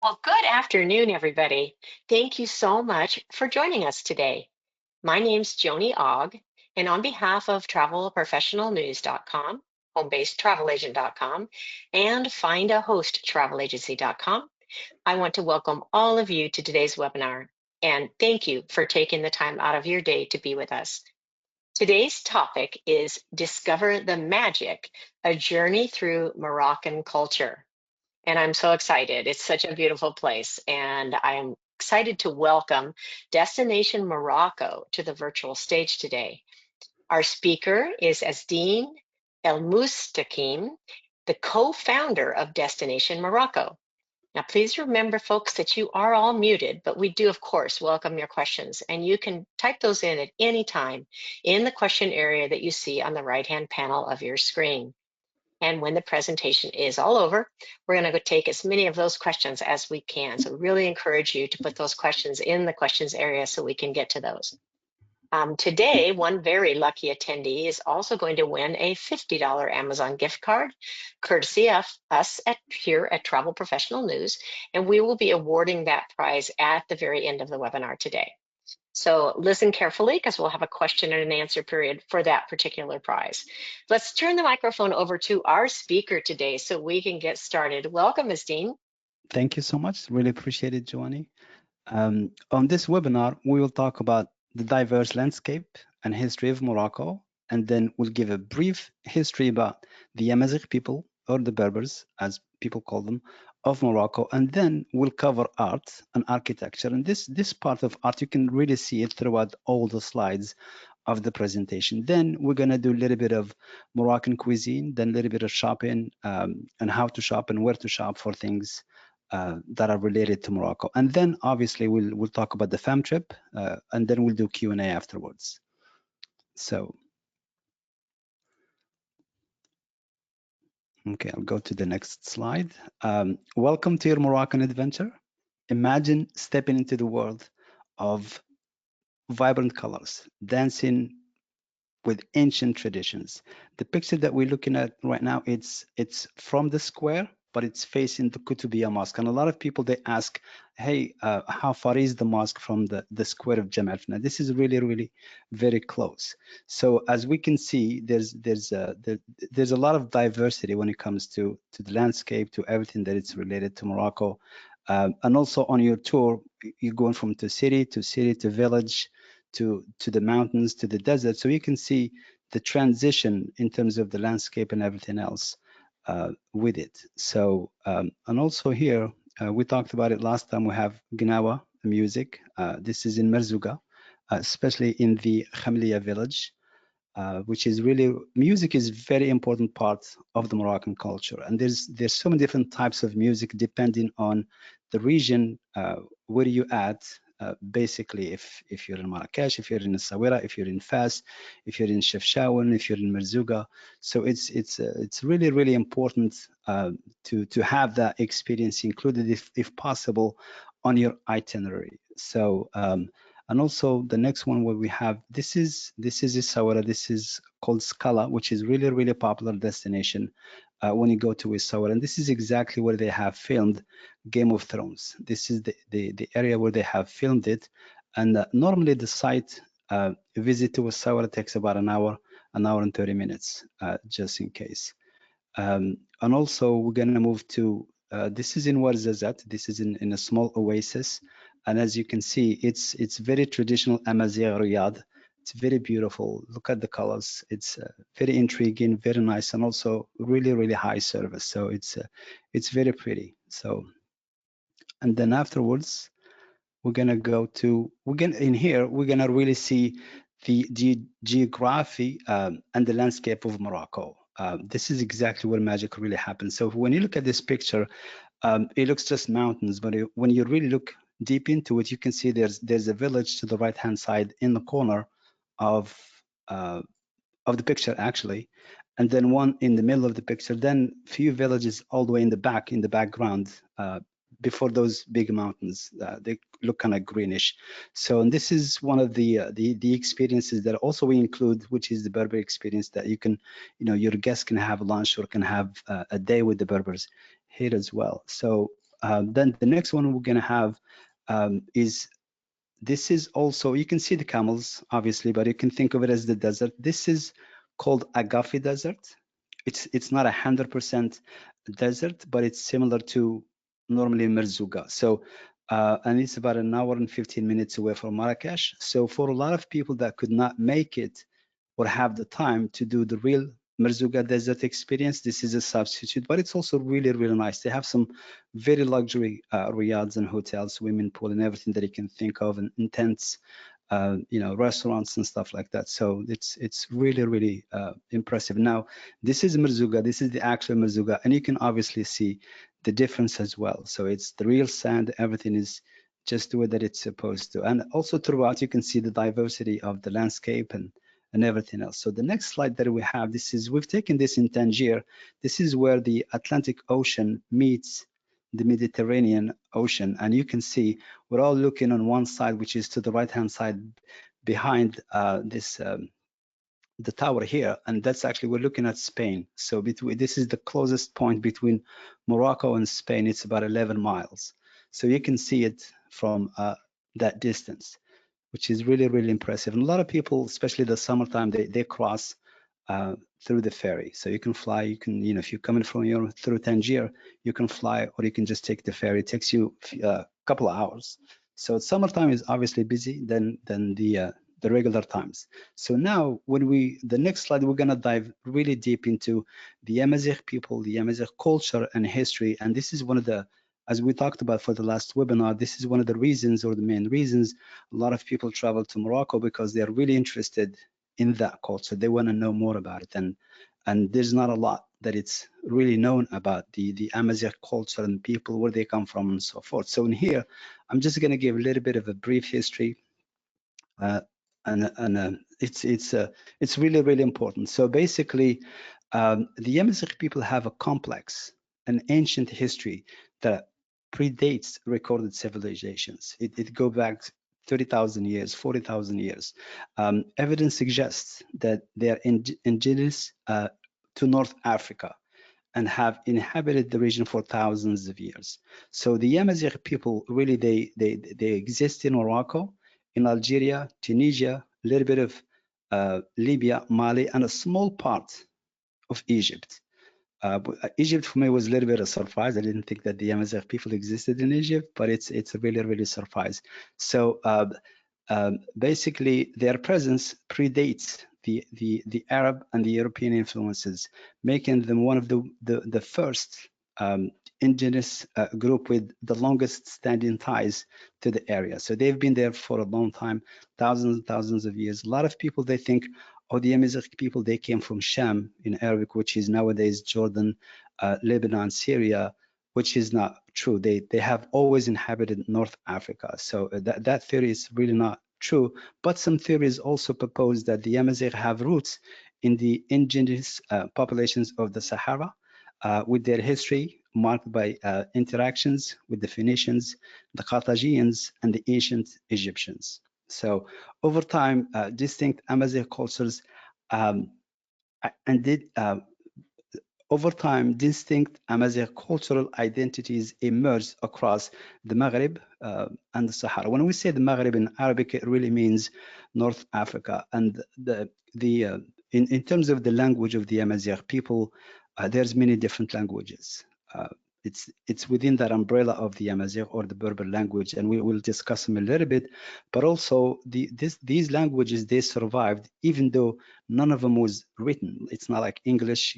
Well, good afternoon, everybody. Thank you so much for joining us today. My name's Joni Ogg, and on behalf of travelprofessionalnews.com, homebased and findahosttravelagency.com, I want to welcome all of you to today's webinar, and thank you for taking the time out of your day to be with us. Today's topic is Discover the Magic, a journey through Moroccan culture. And I'm so excited. It's such a beautiful place. And I'm excited to welcome Destination Morocco to the virtual stage today. Our speaker is Asdine El Mustakim, the co-founder of Destination Morocco. Now, please remember, folks, that you are all muted, but we do, of course, welcome your questions. And you can type those in at any time in the question area that you see on the right-hand panel of your screen. And when the presentation is all over, we're going to go take as many of those questions as we can. So really encourage you to put those questions in the questions area so we can get to those. Today, one very lucky attendee is also going to win a $50 Amazon gift card, courtesy of us here at Travel Professional News, and we will be awarding that prize at the very end of the webinar today. So listen carefully because we'll have a question and an answer period for that particular prize. Let's turn the microphone over to our speaker today so we can get started. Welcome, Asdine. Thank you so much. Really appreciate it, Joanie. On this webinar, we will talk about the diverse landscape and history of Morocco, and then we'll give a brief history about the Amazigh people, or the Berbers, as people call them, of Morocco, and then we'll cover art and architecture. And this part of art, you can really see it throughout all the slides of the presentation. Then we're going to do a little bit of Moroccan cuisine, then a little bit of shopping, and how to shop and where to shop for things that are related to Morocco. And then obviously we'll talk about the fam trip, and then we'll do Q&A afterwards. So, okay, I'll go to the next slide. Welcome to your Moroccan adventure. Imagine stepping into the world of vibrant colors, dancing with ancient traditions. The picture that we're looking at right now, it's from the square, but it's facing the Kutubiyya Mosque. And a lot of people, they ask, hey, how far is the mosque from the square of Jamal Fna? This is really, really very close. So as we can see, there's a lot of diversity when it comes to the landscape, to everything that it's related to Morocco. And also on your tour, you're going from city to village, to the mountains, to the desert. So you can see the transition in terms of the landscape and everything else with it. So, and also here, we talked about it last time, we have Gnawa music. This is in Merzouga, especially in the Khamliya village, which is really, music is very important part of the Moroccan culture. And there's so many different types of music depending on the region where you at. Basically, if you're in Marrakesh, if you're in Essaouira, if you're in Fas, if you're in Chefchaouen, if you're in Merzouga, so it's really, really important to have that experience included, if possible, on your itinerary. So and also the next one where we have, this is Essaouira. This is called Scala, which is really, really popular destination when you go to Essaouira. And this is exactly where they have filmed Game of Thrones. This is the area where they have filmed it. And normally the site visit to Essaouira takes about an hour and 30 minutes, just in case. And also we're gonna move to, this is in Ouarzazate. This is in a small oasis. And as you can see, it's very traditional Amazigh Riyadh. It's very beautiful. Look at the colors. It's very intriguing, very nice, and also really, really high service. So it's very pretty. So, and then afterwards, we're gonna go to, in here, we're gonna really see the geography and the landscape of Morocco. This is exactly where magic really happens. So when you look at this picture, it looks just mountains, but when you really look deep into it, you can see there's a village to the right hand side in the corner of the picture actually, and then one in the middle of the picture, then few villages all the way in the back, in the background, before those big mountains. They look kind of greenish. So, and this is one of the experiences that also we include, which is the Berber experience, that you can, your guests can have lunch or can have a day with the Berbers here as well. So Then the next one we're going to have is, this is also, you can see the camels, obviously, but you can think of it as the desert. This is called Agafi Desert. It's not 100% desert, but it's similar to normally Merzouga. So, and it's about an hour and 15 minutes away from Marrakesh. So for a lot of people that could not make it or have the time to do the real Merzouga desert experience, this is a substitute, but it's also really, really nice. They have some very luxury riads and hotels, swimming pool and everything that you can think of, and intense, you know, restaurants and stuff like that. So it's really, really impressive. Now, this is Merzouga. This is the actual Merzouga, and you can obviously see the difference as well. So it's the real sand. Everything is just the way that it's supposed to. And also throughout, you can see the diversity of the landscape and everything else. So the next slide that we have, this is, we've taken this in Tangier. This is where the Atlantic Ocean meets the Mediterranean Ocean. And you can see we're all looking on one side, which is to the right-hand side behind the tower here. And that's actually, we're looking at Spain. So this is the closest point between Morocco and Spain. It's about 11 miles. So you can see it from that distance, which is really, really impressive. And a lot of people, especially the summertime, they cross through the ferry. So you can fly, you can, you know, if you're coming from through Tangier, you can fly, or you can just take the ferry. It takes you a couple of hours. So summertime is obviously busy than the regular times. So now the next slide, we're gonna dive really deep into the Amazigh people, the Amazigh culture and history. And this is one of the, as we talked about for the last webinar, this is one of the reasons, or the main reasons, a lot of people travel to Morocco, because they're really interested in that culture. They want to know more about it, and there's not a lot that it's really known about the Amazigh culture and people, where they come from and so forth. So in here, I'm just going to give a little bit of a brief history, and it's really, really important. So basically, the Amazigh people have a complex and ancient history that predates recorded civilizations. It goes back 30,000 years, 40,000 years. Evidence suggests that they are indigenous to North Africa and have inhabited the region for thousands of years. So the Amazigh people, really, they exist in Morocco, in Algeria, Tunisia, a little bit of Libya, Mali, and a small part of Egypt. Egypt for me was a little bit of a surprise. I didn't think that the Amazigh people existed in Egypt, but it's a really, really surprise. So basically, their presence predates the Arab and the European influences, making them one of the first indigenous group with the longest standing ties to the area. So they've been there for a long time, thousands and thousands of years. A lot of people, they think, oh, the Amazigh people, they came from Sham in Arabic, which is nowadays Jordan, Lebanon, Syria, which is not true. They have always inhabited North Africa. So that theory is really not true. But some theories also propose that the Amazigh have roots in the indigenous populations of the Sahara, with their history marked by interactions with the Phoenicians, the Carthaginians, and the ancient Egyptians. So over time, distinct Amazigh cultures over time, distinct Amazigh cultural identities emerged across the Maghreb and the Sahara. When we say the Maghreb in Arabic, it really means North Africa. And in terms of the language of the Amazigh people, there's many different languages. It's within that umbrella of the Amazigh or the Berber language, and we will discuss them a little bit. But also, these languages, they survived, even though none of them was written. It's not like English.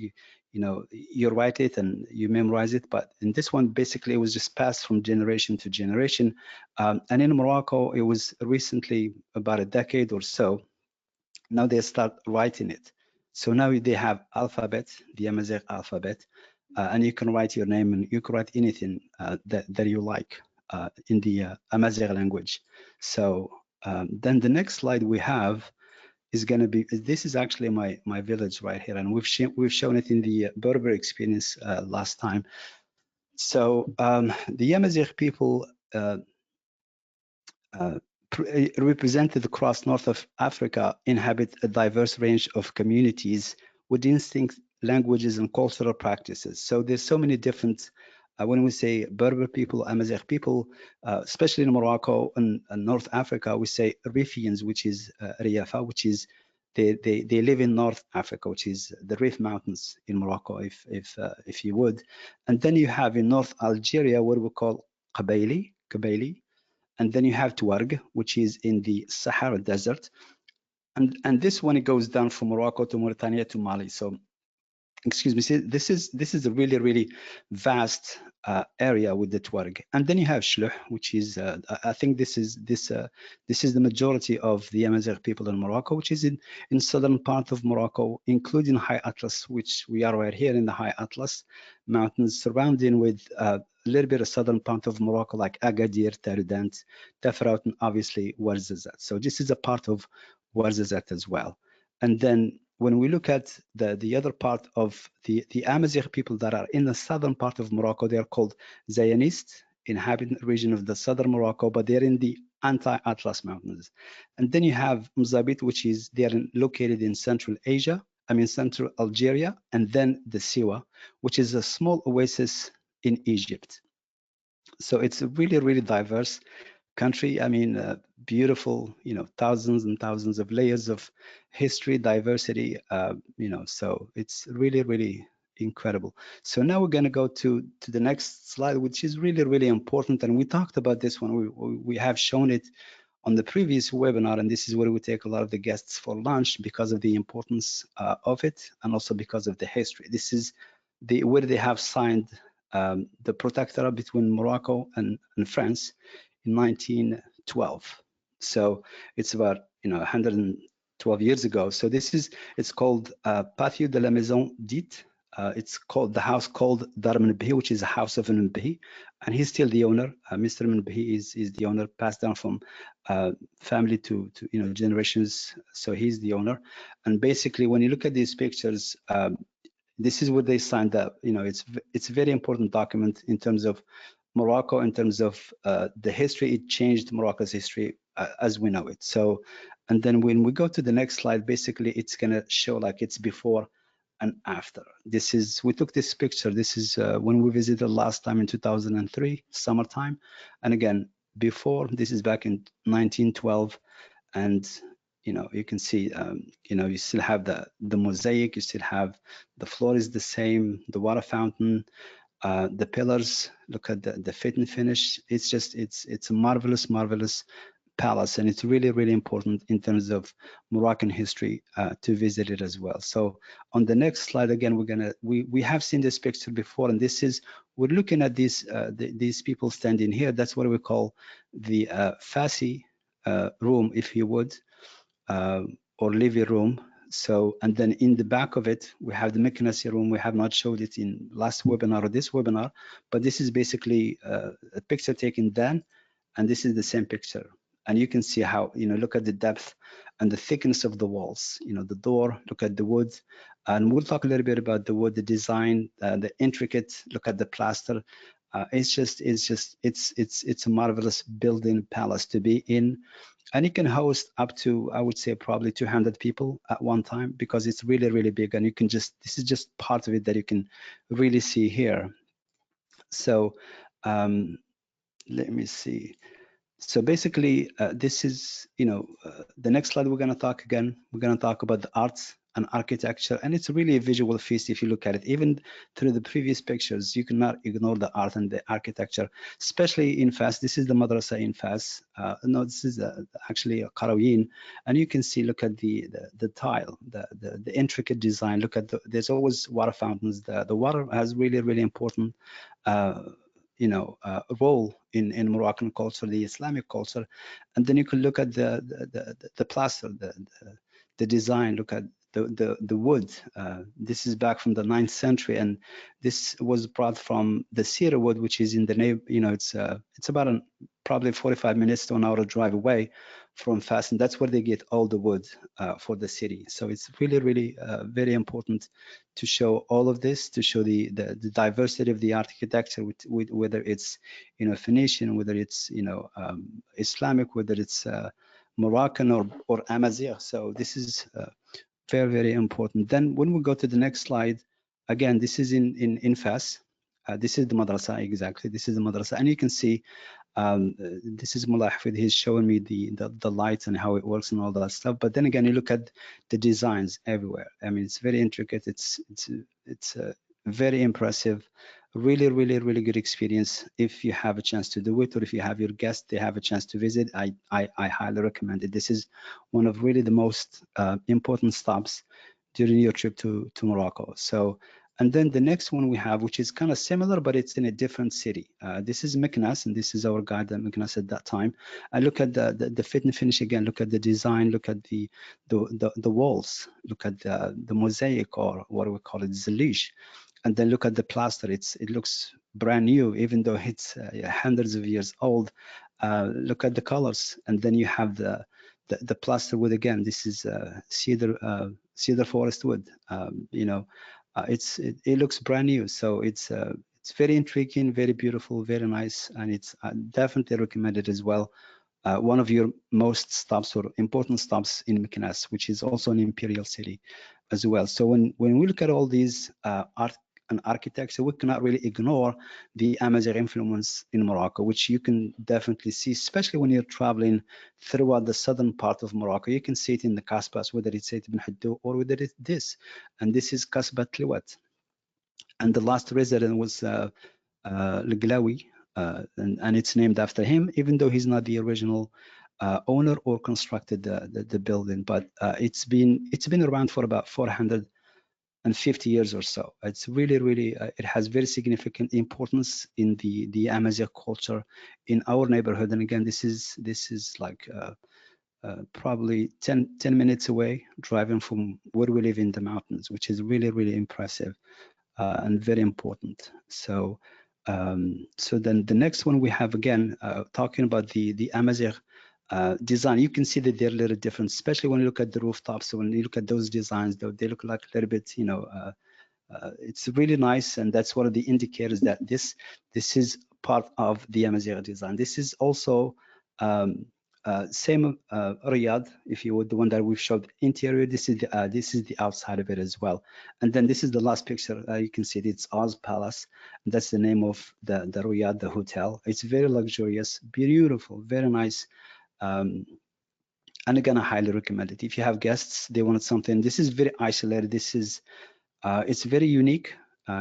You know, you write it and you memorize it, but in this one, basically, it was just passed from generation to generation. And in Morocco, it was recently, about a decade or so, now they start writing it. So now they have alphabet, the Amazigh alphabet, and you can write your name, and you can write anything that you like in the Amazigh language. So then the next slide we have is going to be, this is actually my village right here, and we've shown it in the Berber experience last time. So the Amazigh people represented across north of Africa inhabit a diverse range of communities with distinct languages and cultural practices. So there's so many different when we say Berber people, Amazigh people, especially in Morocco and North Africa, we say Rifians, which is Riafa, which is they live in North Africa, which is the Rif Mountains in Morocco, if you would. And then you have in North Algeria what we call Qabaili, and then you have Tuareg, which is in the Sahara Desert, and this one it goes down from Morocco to Mauritania to Mali. So excuse me, see, this is a really vast area with the Tuareg. And then you have Shluh, which is I think this is the majority of the Amazigh people in Morocco, which is in southern part of Morocco, including High Atlas, which we are right here in the High Atlas mountains, surrounding with a little bit of southern part of Morocco, like Agadir, Taroudant, Tafraout, and obviously Ouarzazate. So this is a part of Ouarzazate as well. And then when we look at the other part of the Amazigh people that are in the southern part of Morocco, they are called Zayanist, inhabit region of the southern Morocco, but they're in the anti-Atlas mountains. And then you have Mzabit, which is located in Central Asia, Central Algeria, and then the Siwa, which is a small oasis in Egypt. So it's a really diverse country. Beautiful, thousands and thousands of layers of history, diversity, so it's really incredible. So now we're going to go to the next slide, which is really important. And we talked about this one. We have shown it on the previous webinar, and this is where we take a lot of the guests for lunch because of the importance of it, and also because of the history. This is where they have signed the protectorate between Morocco and France in 1912. So it's about 112 years ago. So it's called Patio de la Maison Dite. It's called the house called Dar Menbehi, which is a house of Menbehi, and he's still the owner. Mr. Menbehi is the owner, passed down from family to generations. So he's the owner. And basically, when you look at these pictures, this is what they signed up. It's a very important document in terms of Morocco, in terms of the history. It changed Morocco's history as we know it. So, and then when we go to the next slide, basically it's gonna show like it's before and after. We took this picture. This is when we visited last time in 2003, summertime. And again, before, this is back in 1912. And you can see, you still have the mosaic, you still have the floor is the same, the water fountain, the pillars, look at the fit and finish. It's a marvelous palace, and it's really important in terms of Moroccan history to visit it as well. So on the next slide, again, we have seen this picture before, and we're looking at these people standing here. That's what we call the Fassi room, if you would, or living room. So, and then in the back of it, we have the Mekanasi room. We have not showed it in last webinar or this webinar, but this is basically a picture taken then, and this is the same picture. And you can see how, look at the depth and the thickness of the walls, the door, look at the wood. And we'll talk a little bit about the wood, the design, the intricate, look at the plaster. It's a marvelous building, palace to be in. And it can host up to, I would say, probably 200 people at one time, because it's really big. And this is just part of it that you can really see here. So let me see. So basically, this is, the next slide we're going to talk about the arts and architecture, and it's really a visual feast if you look at it. Even through the previous pictures, you cannot ignore the art and the architecture, especially in Fas. This is the madrasa in Fas. No, this is actually a Qarawiyyin, and you can see, look at the tile, the intricate design. Look at there's always water fountains. The water has really important role in Moroccan culture, the Islamic culture. And then you can look at the plaster, the design. Look at the wood. This is back from the 9th century, and this was brought from the cedar wood, which is in the neighbor. It's about probably 45 minutes to an hour drive away from Fas, and that's where they get all the wood for the city. So it's really very important to show all of this, to show the diversity of the architecture, with whether it's Phoenician, whether it's Islamic, whether it's Moroccan or Amazigh. So this is very important. Then when we go to the next slide, again, this is in Fas. This is the madrasa, exactly. This is the madrasa, and you can see this is Mullah Hafid. He's showing me the lights and how it works and all that stuff. But then again, you look at the designs everywhere. I mean, it's very intricate. It's very impressive. Really, really, really good experience. If you have a chance to do it, or if you have your guests, they have a chance to visit, I highly recommend it. This is one of really the most important stops during your trip to Morocco. So, and then the next one we have, which is kind of similar, but it's in a different city. This is Meknes, and this is our guide at Meknes at that time. I look at the fit and finish again. Look at the design. Look at the walls. Look at the mosaic, or what we call it, zelish, and then look at the plaster. It looks brand new, even though it's hundreds of years old. Look at the colors, and then you have the plaster wood again. This is cedar forest wood. You know, it looks brand new. So it's very intriguing, very beautiful, very nice, and it's definitely recommended as well. One of your most stops or important stops in Meknes, which is also an imperial city as well. So when we look at all these art and architecture, we cannot really ignore the Amazigh influence in Morocco, which you can definitely see, especially when you're traveling throughout the southern part of Morocco. You can see it in the Kasbahs, whether it's Said ibn Haddou or whether it's this. And this is Kasbah Tliwat. And the last resident was Leglawi, and it's named after him, even though he's not the original owner or constructed the building. But it's been around for about 450 years or so. It's really, really, it has very significant importance in the Amazigh culture in our neighborhood. And again, this is like probably 10 minutes away driving from where we live in the mountains, which is really, really impressive and very important. So so then the next one we have, again, talking about the Amazigh design. You can see that they're a little different, especially when you look at the rooftops. So when you look at those designs, they look like a little bit, you know, it's really nice, and that's one of the indicators that this is part of the Amazigh design. This is also same Riyadh, if you would, the one that we've showed interior. This is the outside of it as well. And then this is the last picture. You can see it, it's Oz Palace. That's the name of the Riyadh, the hotel. It's very luxurious, beautiful, very nice. And again, I highly recommend it. If you have guests, they want something. This is very isolated. This is it's very unique.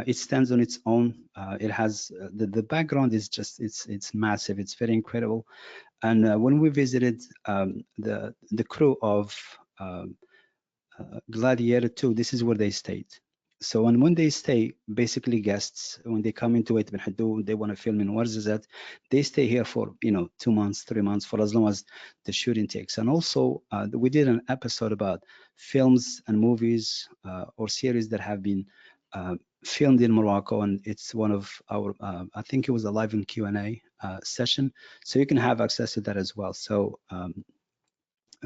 It stands on its own. It has the background is just it's massive. It's very incredible. And when we visited the crew of Gladiator 2, this is where they stayed. So when they stay, basically guests, when they come into it, they want to film in Warzazat, they stay here for 2 months, 3 months, for as long as the shooting takes. And also we did an episode about films and movies or series that have been filmed in Morocco, and it's one of our I think it was a live and Q&A session, so you can have access to that as well. So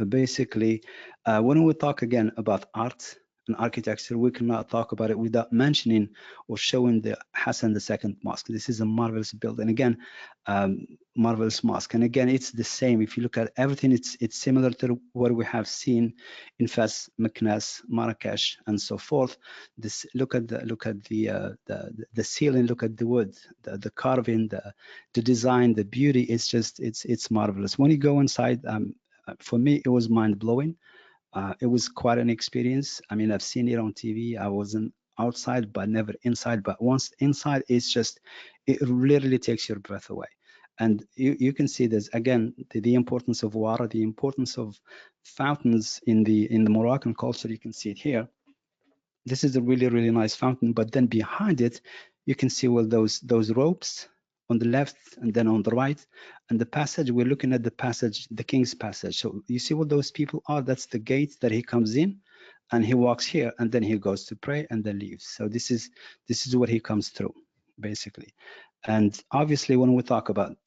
basically, when we talk again about art and architecture, we cannot talk about it without mentioning or showing the Hassan II Mosque. This is a marvelous building. Again, marvelous mosque. And again, it's the same. If you look at everything, it's similar to what we have seen in Fes, Meknes, Marrakesh, and so forth. This look at the ceiling, look at the wood, the carving, the design, the beauty. It's just it's marvelous. When you go inside, for me, it was mind-blowing. It was quite an experience. I mean, I've seen it on TV. I wasn't outside, but never inside. But once inside, it literally takes your breath away. And you can see this again, the importance of water, the importance of fountains in the Moroccan culture. You can see it here. This is a really, really nice fountain, but then behind it, you can see, well, those ropes on the left and then on the right, and the passage, we're looking at the passage, the King's Passage. So you see what those people are? That's the gate that he comes in, and he walks here, and then he goes to pray and then leaves. So this is what he comes through, basically. And obviously, when we talk about,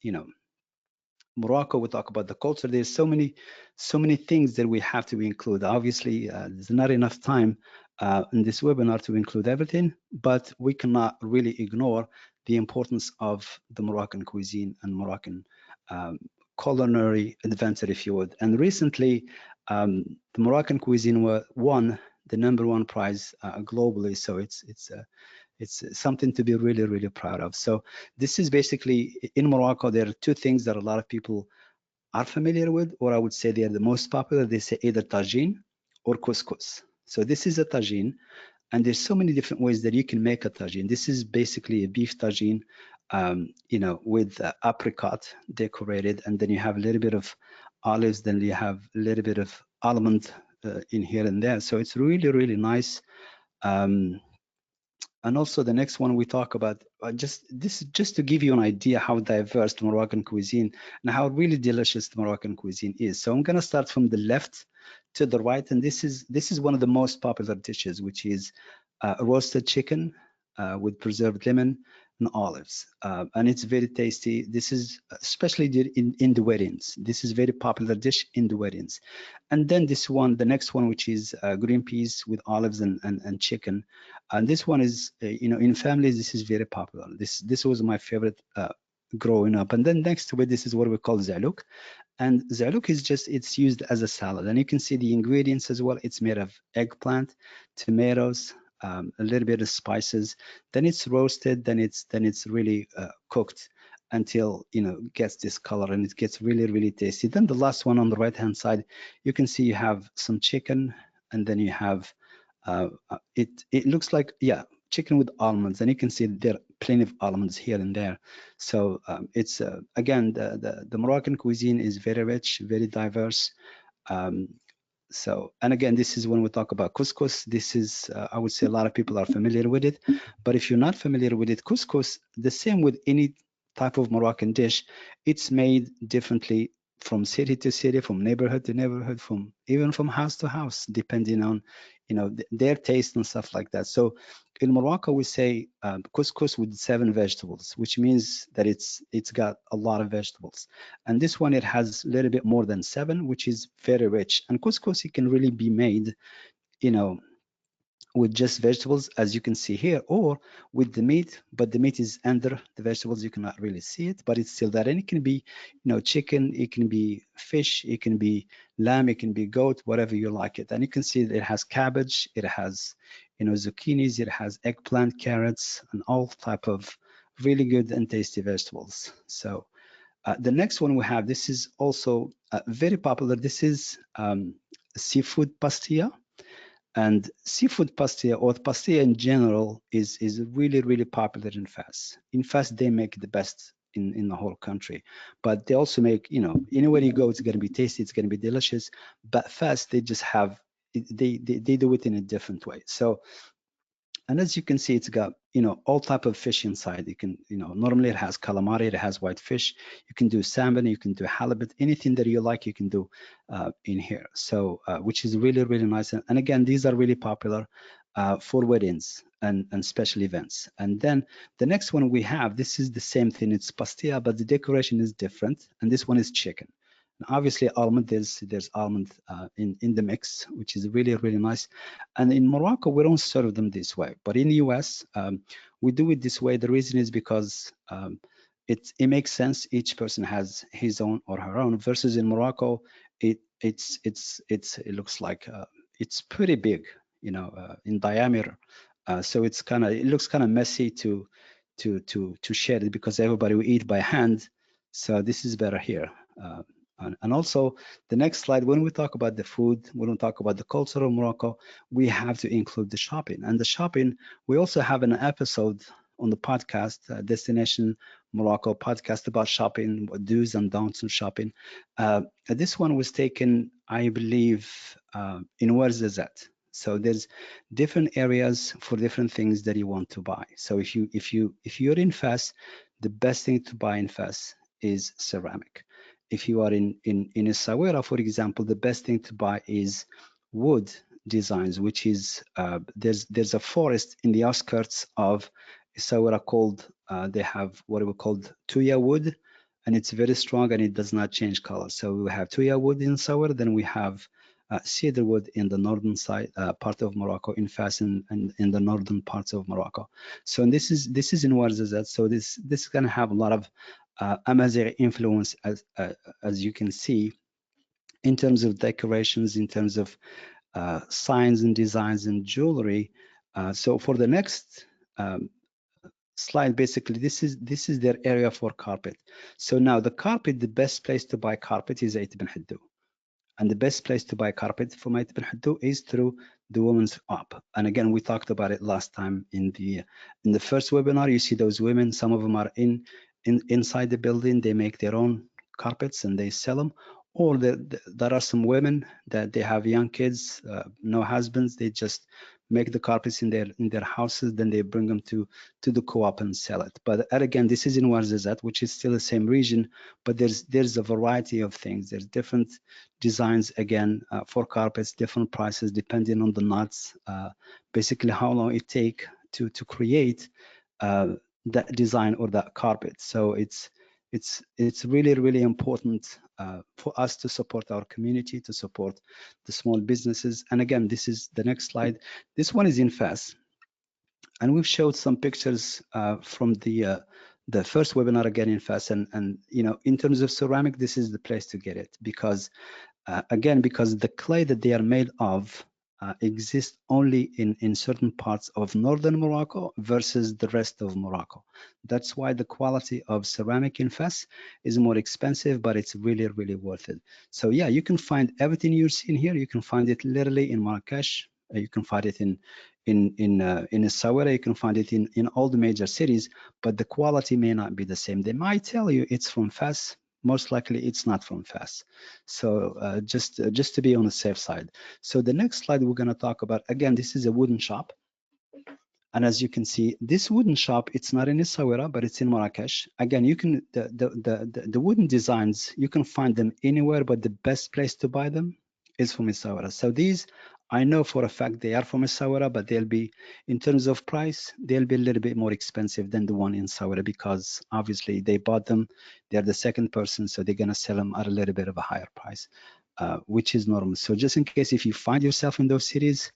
Morocco, we talk about the culture. There's so many things that we have to include. Obviously, there's not enough time in this webinar to include everything, but we cannot really ignore the importance of the Moroccan cuisine and Moroccan culinary adventure, if you would. And recently, the Moroccan cuisine won the #1 prize globally. So It's something to be really, really proud of. So this is basically, in Morocco, there are two things that a lot of people are familiar with, or I would say they are the most popular. They say either tagine or couscous. So this is a tagine, and there's so many different ways that you can make a tagine. This is basically a beef tagine, with apricot decorated, and then you have a little bit of olives, then you have a little bit of almond in here and there. So it's really, really nice. Um, and also the next one we talk about, just to give you an idea how diverse the Moroccan cuisine and how really delicious the Moroccan cuisine is. So I'm gonna start from the left to the right, and this is one of the most popular dishes, which is roasted chicken with preserved lemon and olives, and it's very tasty. This is especially in the weddings. This is very popular dish in the weddings. And then this one, the next one, which is green peas with olives and chicken. And this one is, in families, this is very popular. This was my favorite growing up. And then next to it, this is what we call zalouk. And zalouk is just, it's used as a salad. And you can see the ingredients as well. It's made of eggplant, tomatoes, a little bit of spices. Then it's roasted. Then it's really cooked until gets this color, and it gets really, really tasty. Then the last one on the right hand side, you can see you have some chicken, and then you have it looks like, yeah, chicken with almonds, and you can see there are plenty of almonds here and there. So it's again, the Moroccan cuisine is very rich, very diverse. Um, so, and again, this is when we talk about couscous. This is, I would say a lot of people are familiar with it, but if you're not familiar with it, couscous, the same with any type of Moroccan dish, it's made differently from city to city, from neighborhood to neighborhood, from even from house to house, depending on, their taste and stuff like that. So in Morocco, we say couscous with 7 vegetables, which means that it's got a lot of vegetables. And this one, it has a little bit more than 7, which is very rich. And couscous, it can really be made, you know, with just vegetables, as you can see here, or with the meat, but the meat is under the vegetables. You cannot really see it, but it's still there. And it can be, chicken, it can be fish, it can be lamb, it can be goat, whatever you like it. And you can see that it has cabbage, it has, zucchinis, it has eggplant, carrots, and all type of really good and tasty vegetables. So the next one we have, this is also very popular. This is seafood pastilla. And seafood pastilla, or pastilla in general, is really, really popular in Fas. In Fas, they make the best in the whole country. But they also make, anywhere you go, it's going to be tasty, it's going to be delicious. But Fas, they just have, they do it in a different way. So, and as you can see, it's got, all type of fish inside. You can, normally it has calamari, it has white fish. You can do salmon, you can do halibut, anything that you like, you can do in here. So, which is really, really nice. And again, these are really popular for weddings and special events. And then the next one we have, this is the same thing. It's pastilla, but the decoration is different. And this one is chicken. And obviously, almond, there's almond in the mix, which is really, really nice. And in Morocco, we don't serve them this way, but in the US, we do it this way. The reason is because it makes sense. Each person has his own or her own. Versus in Morocco, it looks like it's pretty big, in diameter. So it looks kind of messy to share it, because everybody will eat by hand. So this is better here. And also the next slide, when we talk about the food, when we talk about the culture of Morocco, we have to include the shopping. And the shopping, we also have an episode on the podcast, Destination Morocco podcast, about shopping, what do's and don'ts in shopping. This one was taken, I believe, in Ouarzazate. So there's different areas for different things that you want to buy. So if you're in Fas, the best thing to buy in Fas is ceramic. If you are in Essaouira, for example, the best thing to buy is wood designs, which is there's a forest in the outskirts of Essaouira called they have what we call tuya wood, and it's very strong and it does not change color. So we have tuya wood in Essaouira, then we have cedar wood in the northern side part of Morocco, in Fas, and in the northern parts of Morocco. So this is in Ouarzazate. So this is going to have a lot of Amazigh influence, as you can see, in terms of decorations, in terms of signs and designs and jewelry. So for the next um, slide, basically, this is their area for carpet. So now the carpet, the best place to buy carpet is Ait bin Hadou. And the best place to buy carpet from Ait bin Hadou is through the women's app. And again, we talked about it last time in the first webinar. You see those women, some of them are inside the building, they make their own carpets and they sell them. Or there are some women that they have young kids, no husbands, they just make the carpets in their houses, then they bring them to the co-op and sell it. But again, this is in Ouarzazate, which is still the same region, but there's a variety of things. There's different designs, again, for carpets, different prices depending on the knots, basically how long it take to create that design or that carpet. So it's really, really important for us to support our community, to support the small businesses. And again, this is the next slide. This one is in Fas, and we've showed some pictures from the first webinar again in Fas. And you know, in terms of ceramic, this is the place to get it, because again, because the clay that they are made of exists only in certain parts of northern Morocco versus the rest of Morocco. That's why the quality of ceramic in Fes is more expensive, but it's really, really worth it. So yeah, you can find everything you're seeing here. You can find it literally in Marrakesh. You can find it in Essaouira. You can find it in all the major cities, but the quality may not be the same. They might tell you it's from Fes. Most likely it's not from Fes. So just to be on the safe side. So the next slide we're going to talk about, again, this is a wooden shop. And as you can see, this wooden shop, it's not in Essaouira, but it's in Marrakesh. Again, you can the wooden designs, you can find them anywhere, but the best place to buy them is from Essaouira. So these, I know for a fact they are from Essaouira, but they'll be, in terms of price, they'll be a little bit more expensive than the one in Essaouira, because obviously they bought them, they're the second person, so they're gonna sell them at a little bit of a higher price, which is normal. So just in case if you find yourself in those cities,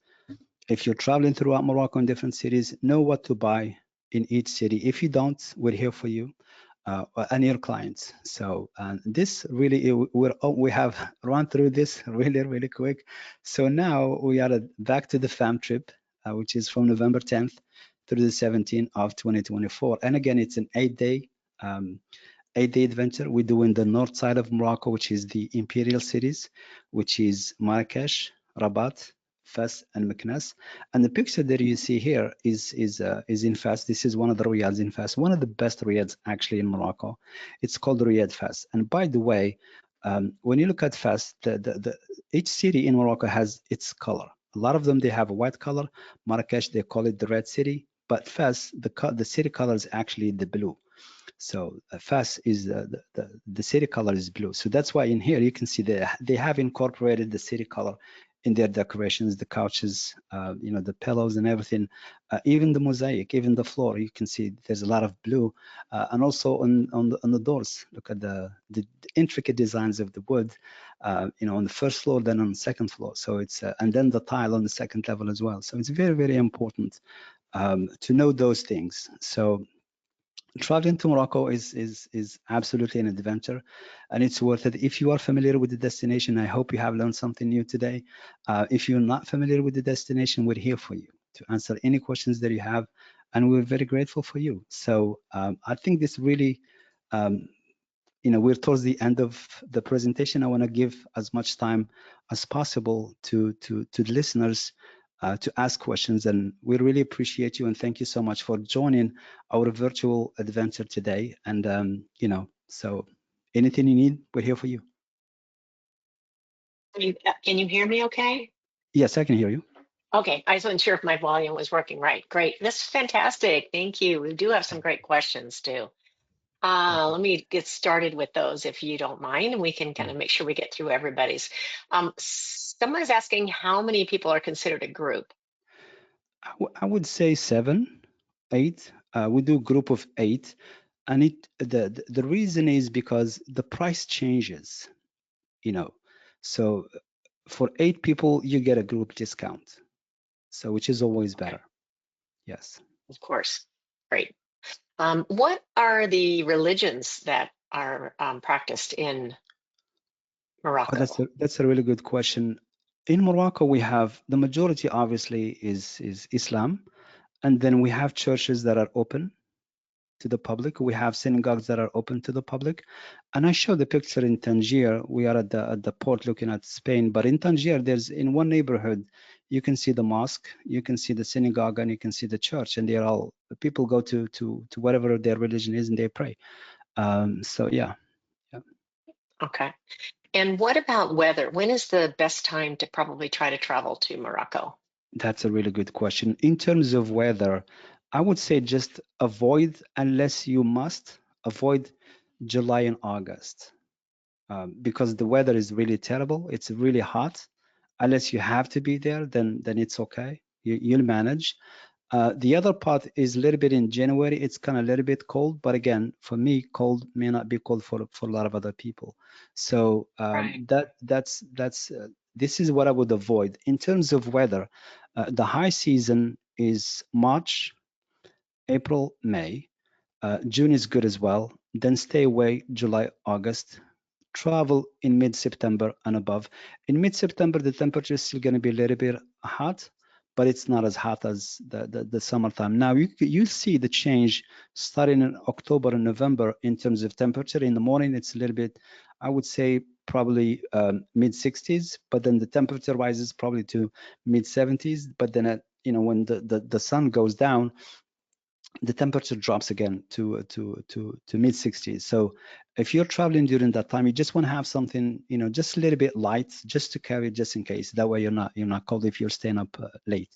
if you're traveling throughout Morocco in different cities, know what to buy in each city. If you don't, we're here for you and your clients. So this really, we have run through this really, really quick. So now we are back to the fam trip, which is from November 10th through the 17th of 2024. And again, it's an 8-day adventure. We do in the north side of Morocco, which is the imperial cities, which is Marrakesh, Rabat, Fes, and Meknes. And the picture that you see here is in Fes. This is one of the riads in Fes, one of the best riads actually in Morocco. It's called Riyadh Fes. And by the way, when you look at Fes, each city in Morocco has its color. A lot of them, they have a white color. Marrakesh, they call it the red city. But Fes, the city color is actually the blue. So Fas is the city color is blue. So that's why in here you can see they have incorporated the city color in their decorations, the couches, you know, the pillows and everything, even the mosaic, even the floor. You can see there's a lot of blue, and also on the doors. Look at the intricate designs of the wood, you know, on the first floor, then on the second floor. So it's and then the tile on the second level as well. So it's very, very important to know those things. So traveling to Morocco is absolutely an adventure, and it's worth it. If you are familiar with the destination, I hope you have learned something new today. If you're not familiar with the destination, we're here for you to answer any questions that you have, and we're very grateful for you. So I think this really, you know, we're towards the end of the presentation. I want to give as much time as possible to the listeners to ask questions, and we really appreciate you and thank you so much for joining our virtual adventure today. And you know, so anything you need, we're here for you. Can you hear me okay? Yes, I can hear you. Okay, I wasn't sure if my volume was working right. Great. This is fantastic. Thank you. We do have some great questions too. Perfect. Let me get started with those if you don't mind, and we can kind Yeah. of make sure we get through everybody's. Someone is asking how many people are considered a group. I would say 7, 8. We do group of 8, and the reason is because the price changes, you know. So for 8 people, you get a group discount, so which is always Okay, better. Yes. of course. Great. What are the religions that are practiced in Oh, Morocco? that's a really good question. In Morocco, we have the majority obviously is Islam, And then we have churches that are open to the public. We have synagogues that are open to the public. And I show the picture in Tangier. We are at the port looking at Spain. But in Tangier, there's in one neighborhood, you can see the mosque, you can see the synagogue, and you can see the church. And they're all people go to whatever their religion is and they pray. So yeah. Okay. And what about weather? When is the best time to probably try to travel to Morocco? That's a really good question. In terms of weather, I would say just avoid, unless you must, avoid July and August, because the weather is really terrible. It's really hot. Unless you have to be there, then it's okay. You'll manage. The other part is a little bit in January. It's kind of a little bit cold, but again, for me, cold may not be cold for a lot of other people. So Right. that's this is what I would avoid in terms of weather. The high season is March, April, May. June is good as well. Then stay away July, August. Travel in mid-September and above. In mid-September, the temperature is still going to be a little bit hot, but it's not as hot as the summertime. Now you see the change starting in October and November in terms of temperature. In the morning, it's a little bit, I would say probably mid 60s, but then the temperature rises probably to mid 70s. But then at, when the sun goes down, the temperature drops again to mid 60s. So if you're traveling during that time, you just want to have something, just a little bit light, just to carry, just in case. That way you're not cold if you're staying up late.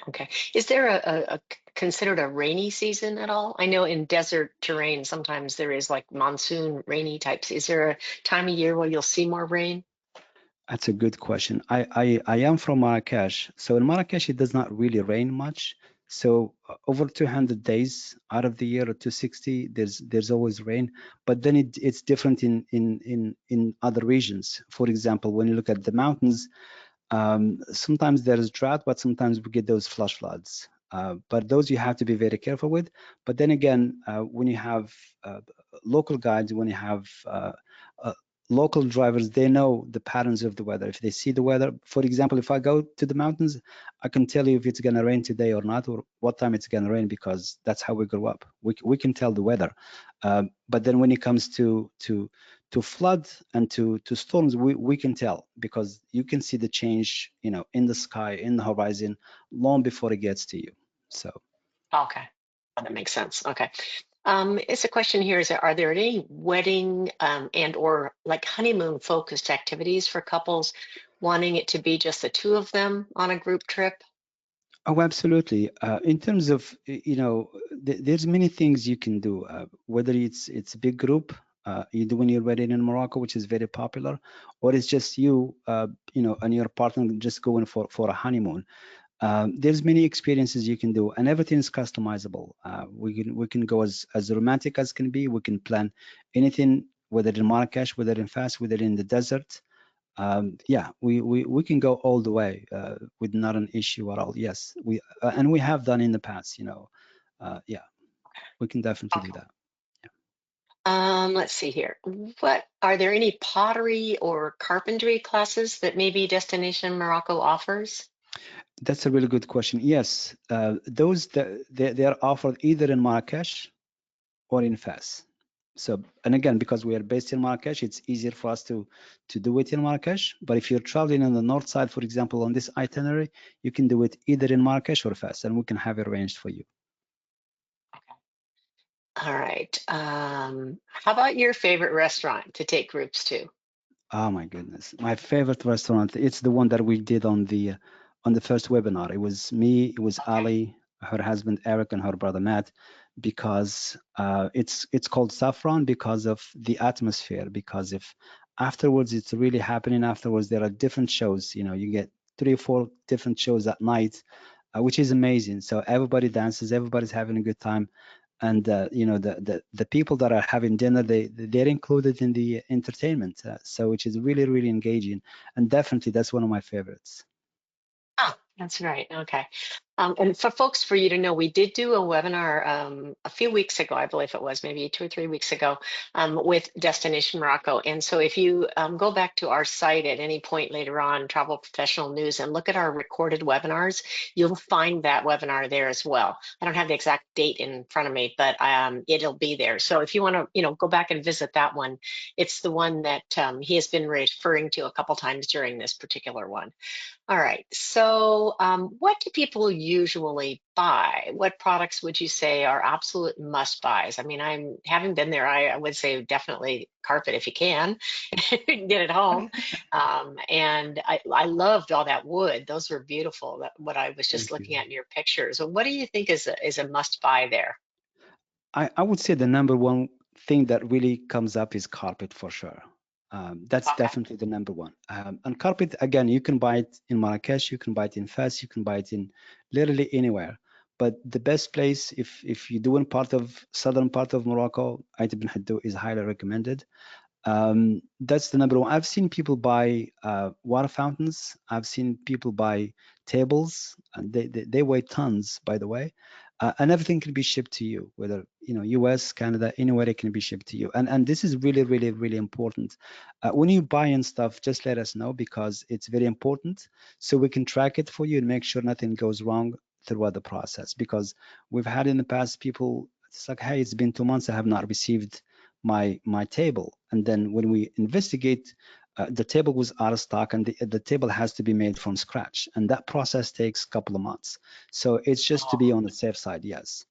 Okay. Is there a considered a rainy season at all? I know in desert terrain, sometimes there is like monsoon rainy types. Is there a time of year where you'll see more rain? That's a good question. I am from Marrakesh. So in Marrakesh, it does not really rain much. So over 200 days out of the year, or 260, there's always rain. But then it's different in other regions. For example, when you look at the mountains, sometimes there is drought, but sometimes we get those flash floods. But those you have to be very careful with. But then again, when you have local guides, when you have uh, local drivers, they know the patterns of the weather. If they see the weather, for example, if I go to the mountains, I can tell you if it's going to rain today or not, or what time it's going to rain, because that's how we grew up. We can tell the weather. But then when it comes to flood and to storms, we can tell, because you can see the change, in the sky, in the horizon, long before it gets to you. So Okay. Oh, that makes sense. Okay. It's a question here, are there any wedding and or like honeymoon focused activities for couples wanting it to be just the two of them on a group trip? oh, absolutely. In terms of, there's many things you can do, whether it's a big group, you do when you're wedding in Morocco, which is very popular, or it's just you, and your partner just going for a honeymoon. There's many experiences you can do, and everything is customizable. We can go as romantic as can be. We can plan anything, whether in Marrakesh, whether in Fas, whether in the desert. Yeah, we can go all the way with not an issue at all. Yes, and we have done in the past. Yeah, we can definitely do Okay. that. Yeah. Let's see here. What are there any pottery or carpentry classes that maybe Destination Morocco offers? That's a really good question. Yes, those they are offered either in Marrakesh or in Fas. So, and again, because we are based in Marrakesh, it's easier for us to do it in Marrakesh. But if you're traveling on the north side, for example, on this itinerary, you can do it either in Marrakesh or Fas, and we can have it arranged for you. All right. How about your favorite restaurant to take groups to? Oh my goodness, my favorite restaurant. It's the one that we did on the first webinar. It was me, it was Okay. Ali, her husband Eric, and her brother Matt, because it's called Saffron because of the atmosphere. Because if afterwards it's really happening afterwards, there are different shows. You get 3 or 4 different shows at night, which is amazing. So everybody dances, everybody's having a good time, and the people that are having dinner, they're included in the entertainment, so which is really really engaging, and definitely that's one of my favorites. Oh, that's right. Okay. And for folks, for you to know, we did do a webinar a few weeks ago, I believe it was maybe 2 or 3 weeks ago, with Destination Morocco. And so if you go back to our site at any point later on, Travel Professional News, and look at our recorded webinars, you'll find that webinar there as well. I don't have the exact date in front of me, but it'll be there. So if you want to, go back and visit that one, it's the one that he has been referring to a couple times during this particular one. All right. So, what do people usually buy? What products would you say are absolute must buys? I mean, I'm having been there, I would say definitely carpet if you can, get it home. And I loved all that wood. Those were beautiful. What I was just Thank you. looking at in your pictures. So what do you think is a must buy there? I would say the number one thing that really comes up is carpet for sure. That's Okay. definitely the number one. And carpet, again, you can buy it in Marrakesh, you can buy it in Fes, you can buy it in literally anywhere. But the best place, if you're doing part of southern part of Morocco, Ait bin Haddo is highly recommended. That's the number one. I've seen people buy water fountains. I've seen people buy tables, and they weigh tons, by the way. And everything can be shipped to you, whether US, Canada, anywhere it can be shipped to you. And this is really, really, really important. When you buy in stuff, just let us know because it's very important, so we can track it for you and make sure nothing goes wrong throughout the process. Because we've had in the past people, it's like, hey, it's been 2 months, I have not received my table, and then when we investigate, the table was out of stock, and the table has to be made from scratch, and that process takes a couple of months. So it's just to be on the safe side. Yes.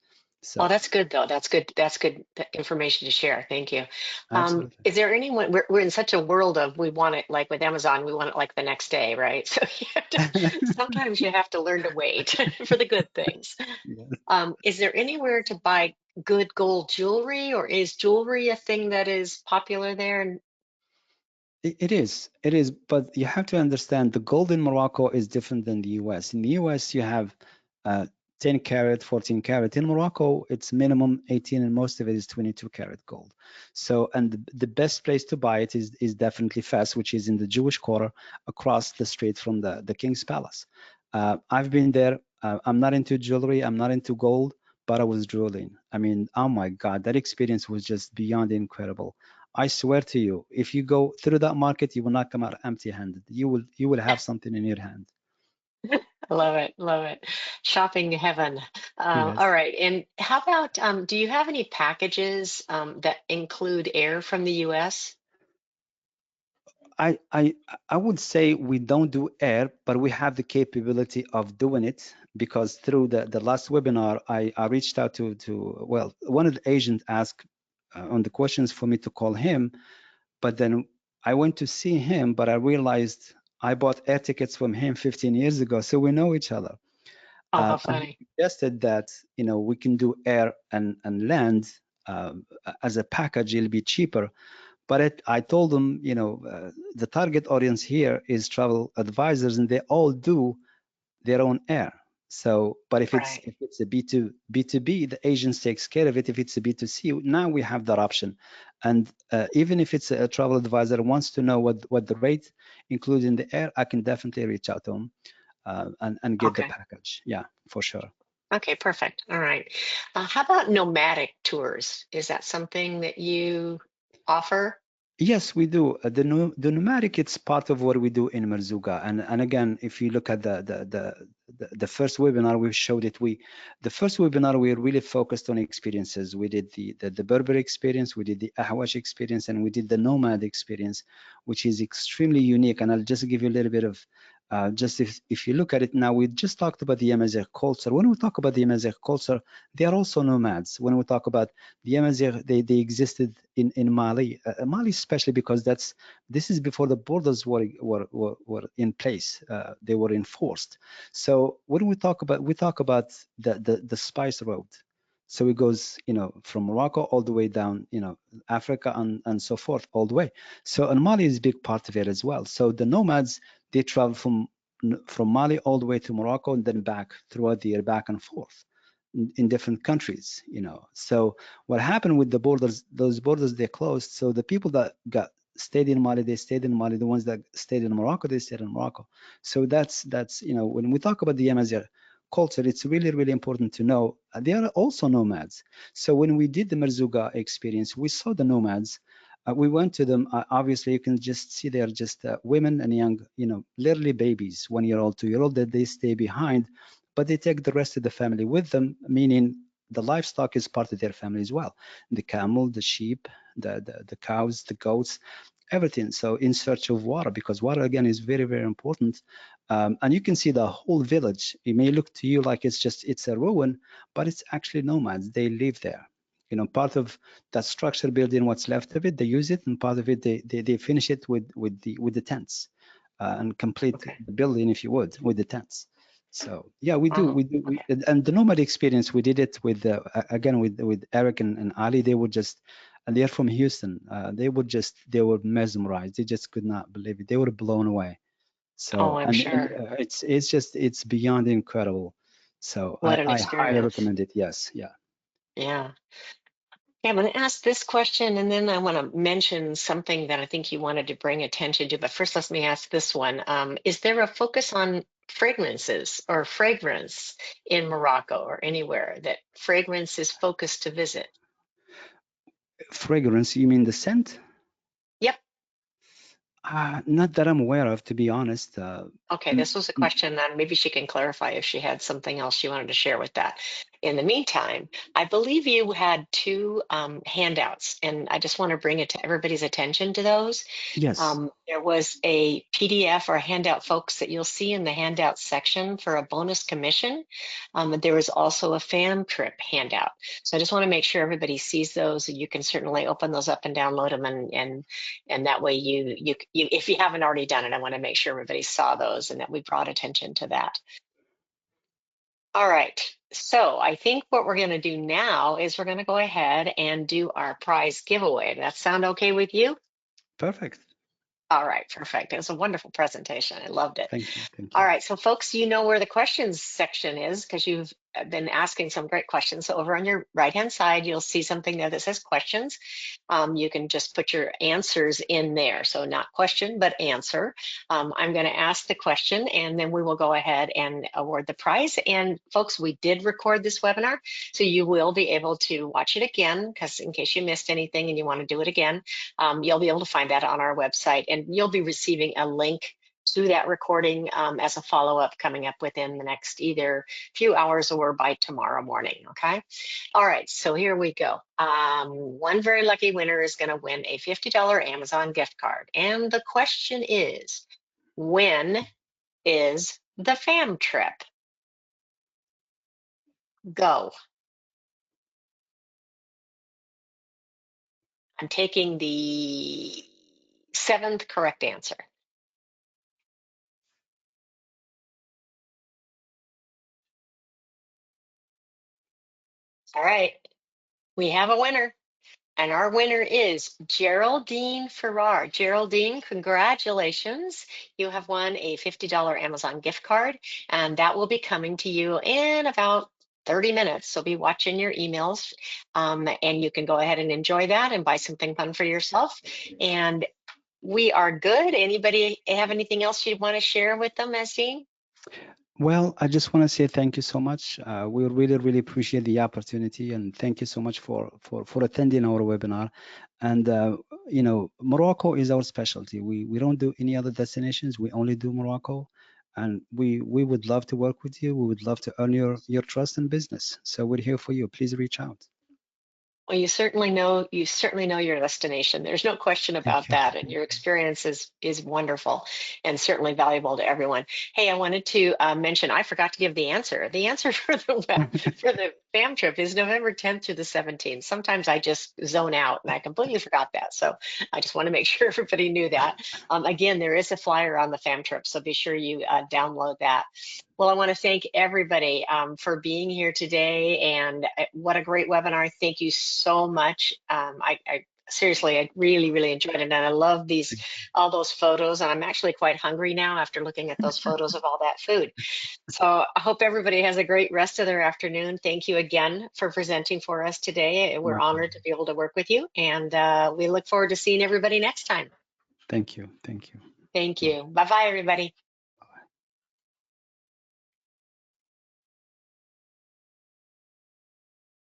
Oh, So that's good though. That's good. That's good information to share. Thank you. absolutely. Is there anyone, we're in such a world of we want it like with Amazon, we want it like the next day, right? So you have to, sometimes you have to learn to wait for the good things. Yeah. Is there anywhere to buy good gold jewelry, or is jewelry a thing that is popular there? And It is, but you have to understand the gold in Morocco is different than the US. In the US, you have 10 carat, 14 carat. In Morocco, it's minimum 18, and most of it is 22 carat gold. So, and the best place to buy it is definitely Fes, which is in the Jewish quarter across the street from the King's Palace. I've been there. I'm not into jewelry. I'm not into gold, but I was drooling. I mean, oh my God, that experience was just beyond incredible. I swear to you, if you go through that market, you will not come out empty-handed. You will have something in your hand. I love it, love it. Shopping heaven. All Yes. right. And how about, do you have any packages that include air from the US? I I I would say we don't do air, but we have the capability of doing it because through the last webinar, I reached out to well, one of the agents asked on the questions for me to call him, but then I went to see him, but I realized I bought air tickets from him 15 years ago, so we know each other. Oh, how And he funny. suggested that we can do air and land as a package. It'll be cheaper. But I told them, the target audience here is travel advisors, and they all do their own air. So, but if it's Right. if it's a B2B, the agents takes care of it. If it's a B2C, now we have that option. And even if it's a travel advisor wants to know what the rate, including the air, I can definitely reach out to them and get the Okay. package. Yeah, for sure. Okay, perfect. All right. How about nomadic tours? Is that something that you offer? Yes, we do. The nomadic, it's part of what we do in Marzuga. And again, if you look at the first webinar, we showed it. The first webinar, we really focused on experiences. We did the Berber experience, we did the Ahwash experience, and we did the nomad experience, which is extremely unique. And I'll just give you a little bit of just if you look at it now, we just talked about the Amazigh culture. When we talk about the Amazigh culture, they are also nomads. When we talk about the Amazigh, they existed in Mali, Mali especially because this is before the borders were in place. They were enforced. So when we talk about the spice road. So it goes, from Morocco all the way down, Africa and so forth, all the way. So and Mali is a big part of it as well. So the nomads, they travel from Mali all the way to Morocco and then back throughout the year, back and forth in different countries. So what happened with the borders? Those borders they closed. So the people that got stayed in Mali, they stayed in Mali. The ones that stayed in Morocco, they stayed in Morocco. So that's when we talk about the Amazigh culture, it's really, really important to know they are also nomads. So when we did the Merzouga experience, we saw the nomads. We went to them. Obviously, you can just see they're just women and young, literally babies, 1 year old, 2 year old, that they stay behind, but they take the rest of the family with them, meaning the livestock is part of their family as well. The camel, the sheep, the cows, the goats, everything. So in search of water, because water again is very, very important. And you can see the whole village. It may look to you like it's a ruin, but it's actually nomads. They live there. Part of that structure building, what's left of it, they use it, and part of it they finish it with the tents, and complete Okay. the building, if you would, with the tents. So yeah, we do, Oh, we do, okay. and the nomad experience, we did it with again with Eric and Ali. They would just, and they're from Houston. They were mesmerized. They just could not believe it. They were blown away. Oh, So I'm and sure. it's beyond incredible. So What an I highly experience. recommend it. Yes, yeah. Yeah. Yeah, I'm going to ask this question, and then I want to mention something that I think you wanted to bring attention to. But first, let me ask this one. Is there a focus on fragrances or fragrance in Morocco or anywhere that fragrance is focused to visit? Fragrance, you mean the scent? Yep. Not that I'm aware of, to be honest. Okay, Mm, this was a mm, question that maybe she can clarify if she had something else she wanted to share with that. In the meantime, I believe you had two handouts, and I just want to bring it to everybody's attention to those. yes. There was a PDF or handout, folks, that you'll see in the handout section for a bonus commission. And there was also a fam trip handout. So I just want to make sure everybody sees those. You can certainly open those up and download them, and that way you if you haven't already done it, I want to make sure everybody saw those and that we brought attention to that. All right. So I think what we're going to do now is we're going to go ahead and do our prize giveaway. Does that sound okay with you? Perfect. All right, perfect. It was a wonderful presentation. I loved it. Thank you. Thank All you. right, so folks, you know where the questions section is because you've been asking some great questions. So over on your right-hand side, you'll see something there that says questions. You can just put your answers in there. So not question, but answer. I'm going to ask the question, and then we will go ahead and award the prize. And folks, we did record this webinar, so you will be able to watch it again, because in case you missed anything and you want to do it again, you'll be able to find that on our website, and you'll be receiving a link to that recording as a follow-up coming up within the next either few hours or by tomorrow morning, okay? All right, so here we go. One very lucky winner is going to win a $50 Amazon gift card. And the question is, when is the fam trip? Go. I'm taking the seventh correct answer. All right, we have a winner. And our winner is Geraldine Farrar. Geraldine, congratulations. You have won a $50 Amazon gift card, and that will be coming to you in about 30 minutes. So be watching your emails, and you can go ahead and enjoy that and buy something fun for yourself. And we are good. Anybody have anything else you'd want to share with them, Asdeen? Well, I just want to say thank you so much. We really, really appreciate the opportunity, and thank you so much for attending our webinar. And Morocco is our specialty. We don't do any other destinations. We only do Morocco, and we would love to work with you. We would love to earn your trust and business. So we're here for you. Please reach out. Well, you certainly know your destination. There's no question Thank about you. that, and your experience is wonderful and certainly valuable to everyone. Hey, I wanted to mention I forgot to give the answer. The answer for the FAM trip is November 10th through the 17th. Sometimes I just zone out, and I completely forgot that. So I just want to make sure everybody knew that. Again, there is a flyer on the FAM trip, so be sure you download that. Well, I want to thank everybody for being here today, and what a great webinar. Thank you so much. I seriously, I really, really enjoyed it, and I love all those photos, and I'm actually quite hungry now after looking at those photos of all that food. So I hope everybody has a great rest of their afternoon. Thank you again for presenting for us today. We're My honored pleasure. to be able to work with you, and we look forward to seeing everybody next time. Thank you. Thank you. Thank Bye. you. Bye-bye, everybody.